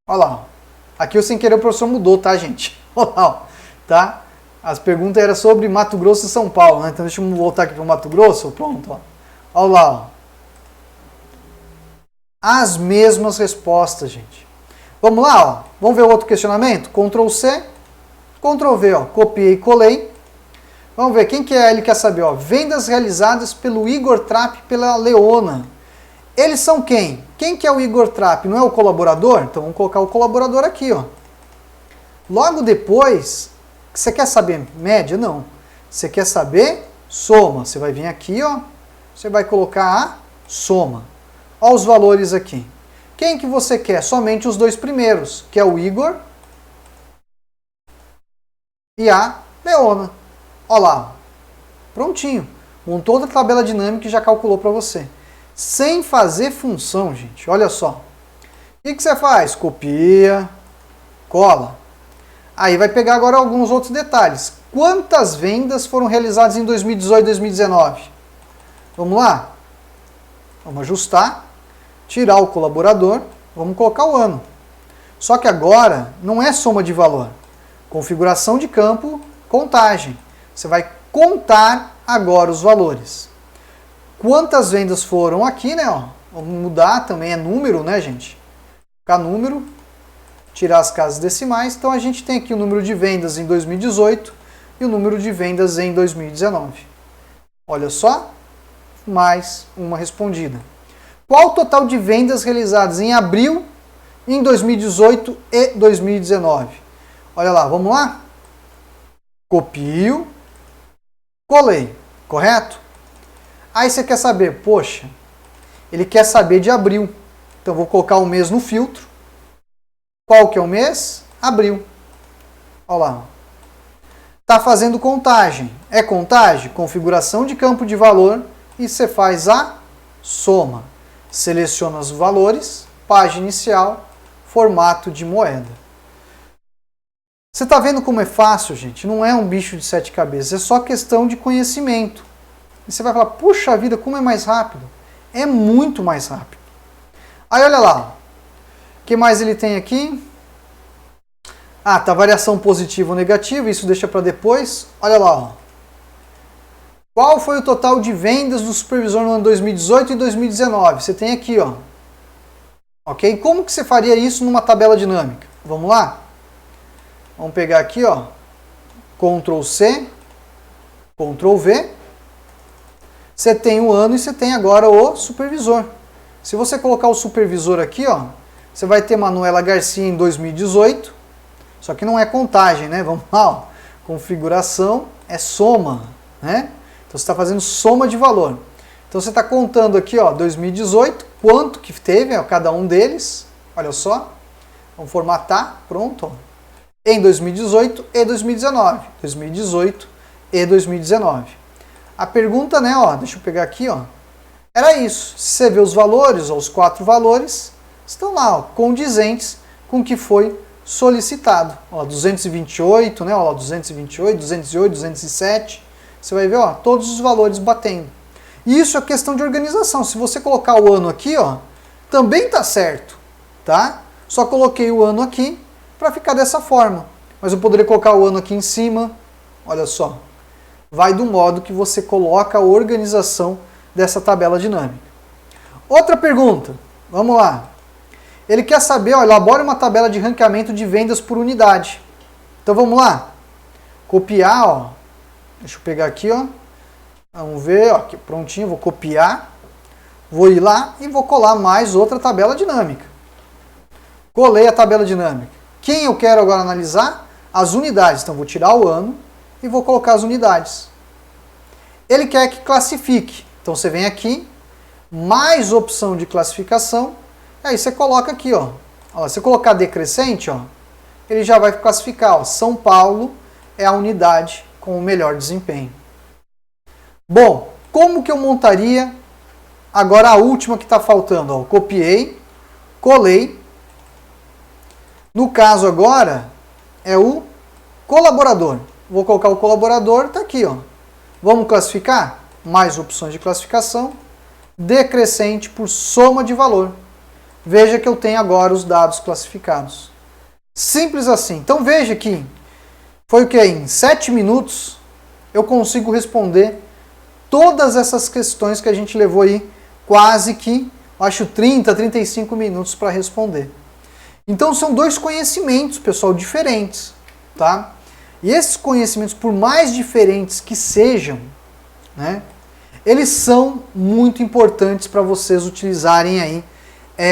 Olha lá. Aqui eu sem querer o professor mudou, tá, gente? Olha lá, ó. Tá? As perguntas eram sobre Mato Grosso e São Paulo, né? Então deixa eu voltar aqui para o Mato Grosso. Pronto, ó. Olha lá, ó. As mesmas respostas, gente. Vamos lá, ó. Vamos ver o outro questionamento? Ctrl C, Ctrl V, ó. Copiei e colei. Vamos ver, quem que é? Ele quer saber, ó. Vendas realizadas pelo Igor Trapp e pela Leona. Eles são quem? Quem que é o Igor Trapp? Não é o colaborador? Então vamos colocar o colaborador aqui, ó. Logo depois, você quer saber média? Não. Você quer saber soma. Você vai vir aqui, ó. Você vai colocar a soma. Olha os valores aqui. Quem que você quer? Somente os dois primeiros, que é o Igor e a Leona. Olha lá. Prontinho. Montou outra tabela dinâmica e já calculou para você. Sem fazer função, gente. Olha só. O que você faz? Copia, cola. Aí vai pegar agora alguns outros detalhes. Quantas vendas foram realizadas em 2018 e 2019? Vamos lá? Vamos ajustar, tirar o colaborador, vamos colocar o ano. Só que agora não é soma de valor. Configuração de campo, contagem. Você vai contar agora os valores. quantas vendas foram aqui, né? Ó, vamos mudar também, é número, né, gente? Colocar número, tirar as casas decimais. Então a gente tem aqui o número de vendas em 2018 e o número de vendas em 2019. Olha só, mais uma respondida. Qual o total de vendas realizadas em abril, em 2018 e 2019? Olha lá, vamos lá? Copio, colei, correto? Aí você quer saber, poxa, ele quer saber de abril. Então vou colocar o mês no filtro. Qual que é o mês? Abril. Olha lá. Está fazendo contagem. É contagem? Configuração de campo de valor e você faz a soma. Seleciona os valores, página inicial, formato de moeda. Você está vendo como é fácil, gente? Não é um bicho de 7 cabeças, é só questão de conhecimento. E você vai falar, puxa vida, como é mais rápido? É muito mais rápido. Aí olha lá, o que mais ele tem aqui? Ah, tá, variação positiva ou negativa, isso deixa para depois. Olha lá, ó. Qual foi o total de vendas do supervisor no ano 2018 e 2019? Você tem aqui, ó. Ok? Como que você faria isso numa tabela dinâmica? Vamos lá? Vamos pegar aqui, ó. Ctrl C, Ctrl V. Você tem o ano e você tem agora o supervisor. Se você colocar o supervisor aqui, ó, você vai ter Manuela Garcia em 2018. Só que não é contagem, né? Vamos lá, ó. Configuração é soma, né? Então você está fazendo soma de valor. Então você está contando aqui, ó, 2018, quanto que teve, ó, cada um deles. Olha só. Vamos formatar, pronto, ó. Em 2018 e 2019. 2018 e 2019. A pergunta, né, ó, deixa eu pegar aqui, ó. Era isso. Se você vê os valores, ó, os 4 valores, estão lá, ó, condizentes com o que foi solicitado. Ó, 228, né, ó, 228, 208, 207. Você vai ver, ó, todos os valores batendo. E isso é questão de organização. Se você colocar o ano aqui, ó, também tá certo, tá? Só coloquei o ano aqui para ficar dessa forma. Mas eu poderia colocar o ano aqui em cima. Olha só. Vai do modo que você coloca a organização dessa tabela dinâmica. Outra pergunta. Vamos lá. Ele quer saber, ó, elabore uma tabela de ranqueamento de vendas por unidade. Então vamos lá. Copiar, ó. Deixa eu pegar aqui, ó. Vamos ver, ó, aqui, prontinho, vou copiar. Vou ir lá e vou colar mais outra tabela dinâmica. Colei a tabela dinâmica. Quem eu quero agora analisar? As unidades. Então vou tirar o ano e vou colocar as unidades. Ele quer que classifique. Então você vem aqui, mais opção de classificação, e aí você coloca aqui, ó. Ó, se colocar decrescente, ó, ele já vai classificar, ó, São Paulo é a unidade com o melhor desempenho. Bom, como que eu montaria agora a última que está faltando? Ó, copiei, colei. No caso agora é o colaborador. Vou colocar o colaborador, está aqui, ó. Vamos classificar? Mais opções de classificação. Decrescente por soma de valor. Veja que eu tenho agora os dados classificados. Simples assim. Então veja que foi o que? Em 7 minutos eu consigo responder todas essas questões que a gente levou aí quase que, acho, 30, 35 minutos para responder. Então são dois conhecimentos, pessoal, diferentes, tá? E esses conhecimentos, por mais diferentes que sejam, né, eles são muito importantes para vocês utilizarem aí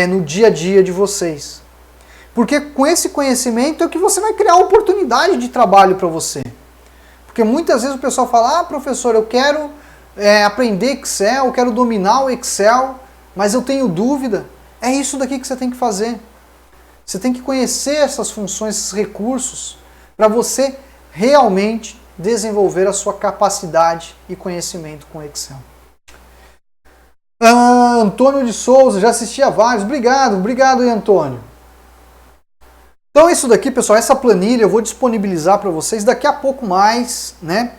no dia a dia de vocês. Porque com esse conhecimento é que você vai criar oportunidade de trabalho para você. Porque muitas vezes o pessoal fala, ah, professor, eu quero aprender Excel, eu quero dominar o Excel, mas eu tenho dúvida. É isso daqui que você tem que fazer. Você tem que conhecer essas funções, esses recursos, para você realmente desenvolver a sua capacidade e conhecimento com Excel. Antônio de Souza, já assisti a vários. Obrigado aí, Antônio. Então isso daqui, pessoal, essa planilha eu vou disponibilizar para vocês daqui a pouco mais, né?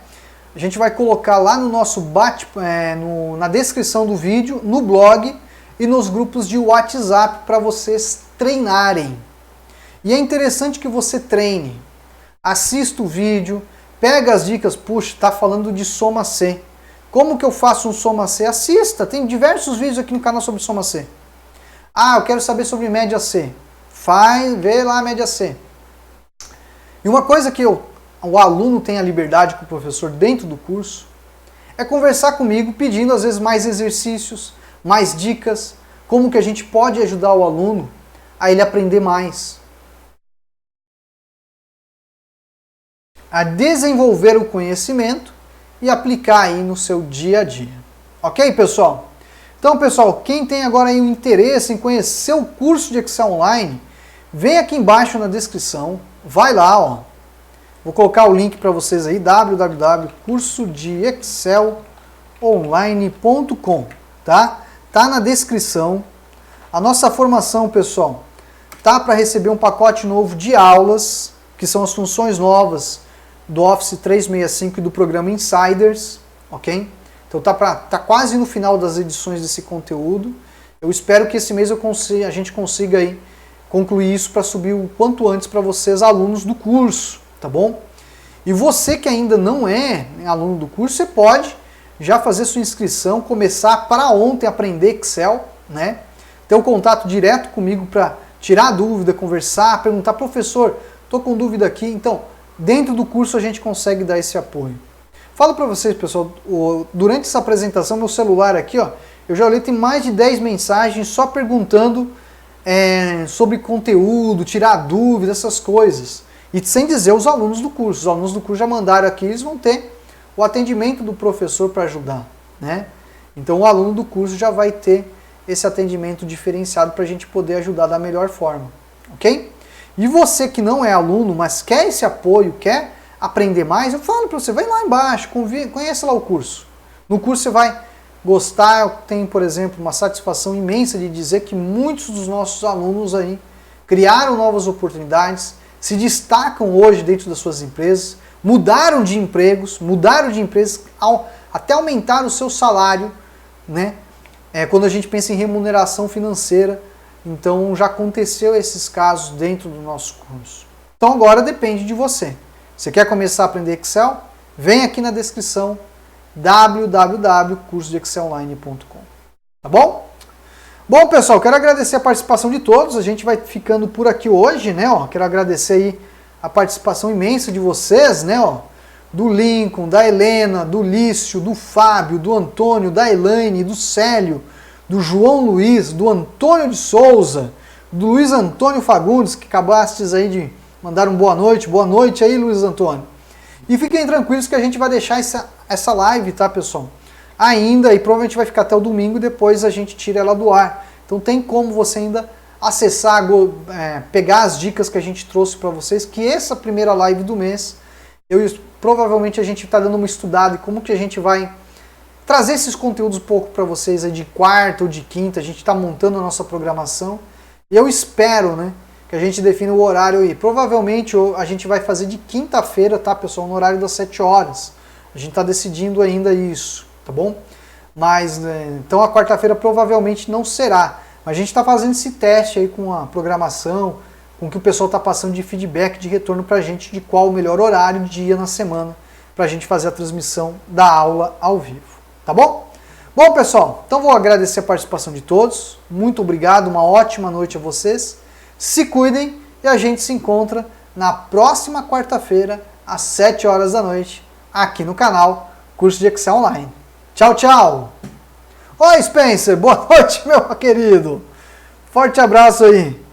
A gente vai colocar lá no nosso na descrição do vídeo, no blog e nos grupos de WhatsApp para vocês treinarem. E é interessante que você treine. Assista o vídeo, pega as dicas, puxa, tá falando de soma C. Como que eu faço um Soma C? Assista, tem diversos vídeos aqui no canal sobre Soma C. Ah, eu quero saber sobre média C. Vê lá a média C. E uma coisa que o aluno tem a liberdade com o professor dentro do curso é conversar comigo pedindo às vezes mais exercícios, mais dicas, como que a gente pode ajudar o aluno a ele aprender mais, a desenvolver o conhecimento e aplicar aí no seu dia a dia. Ok, pessoal? Então, pessoal, quem tem agora aí um interesse em conhecer o curso de Excel Online, vem aqui embaixo na descrição, vai lá, ó. Vou colocar o link para vocês aí, www.cursodexcelonline.com, tá? Tá na descrição. A nossa formação, pessoal, tá para receber um pacote novo de aulas, que são as funções novas do Office 365 e do programa Insiders, ok? Então tá quase no final das edições desse conteúdo. Eu espero que esse mês a gente consiga aí concluir isso para subir o quanto antes para vocês, alunos do curso, tá bom? E você que ainda não é aluno do curso, você pode já fazer sua inscrição, começar para ontem aprender Excel, né? Ter um contato direto comigo para tirar dúvida, conversar, perguntar, professor, estou com dúvida aqui. Então, dentro do curso a gente consegue dar esse apoio. Falo para vocês, pessoal, durante essa apresentação, meu celular aqui, ó, eu já olhei, tem mais de 10 mensagens só perguntando sobre conteúdo, tirar dúvida, essas coisas. E sem dizer os alunos do curso. Os alunos do curso já mandaram aqui, eles vão ter o atendimento do professor para ajudar, né? Então o aluno do curso já vai ter esse atendimento diferenciado para a gente poder ajudar da melhor forma, ok? E você que não é aluno, mas quer esse apoio, quer aprender mais, eu falo para você, vai lá embaixo, conheça lá o curso. No curso você vai gostar. Eu tenho, por exemplo, uma satisfação imensa de dizer que muitos dos nossos alunos aí criaram novas oportunidades, se destacam hoje dentro das suas empresas, mudaram de empresas, até aumentaram o seu salário, né? Quando a gente pensa em remuneração financeira, então já aconteceu esses casos dentro do nosso curso. Então agora depende de você. Você quer começar a aprender Excel? Vem aqui na descrição www.cursodexcelonline.com. Tá bom? Bom, pessoal, quero agradecer a participação de todos. A gente vai ficando por aqui hoje, né? Quero agradecer aí a participação imensa de vocês, né? Do Lincoln, da Helena, do Lício, do Fábio, do Antônio, da Elaine, do Célio, do João Luiz, do Antônio de Souza, do Luiz Antônio Fagundes, que acabastes aí de mandar boa noite aí, Luiz Antônio. E fiquem tranquilos que a gente vai deixar essa live, tá, pessoal? Ainda, e provavelmente vai ficar até o domingo, depois a gente tira ela do ar. Então tem como você ainda acessar, pegar as dicas que a gente trouxe para vocês, que essa primeira live do mês, provavelmente a gente está dando uma estudada em como que a gente vai trazer esses conteúdos um pouco para vocês aí de quarta ou de quinta. A gente está montando a nossa programação e eu espero, né, que a gente defina o horário aí. Provavelmente a gente vai fazer de quinta-feira, tá, pessoal, no horário das 7 horas. A gente está decidindo ainda isso, tá bom? Mas, então a quarta-feira provavelmente não será. Mas a gente está fazendo esse teste aí com a programação, com o que o pessoal está passando de feedback, de retorno para a gente, de qual o melhor horário de dia na semana para a gente fazer a transmissão da aula ao vivo, tá bom? Bom, pessoal, então vou agradecer a participação de todos, muito obrigado, uma ótima noite a vocês, se cuidem e a gente se encontra na próxima quarta-feira, às 7 horas da noite, aqui no canal Curso de Excel Online. Tchau, tchau! Oi, Spencer, boa noite, meu querido! Forte abraço aí!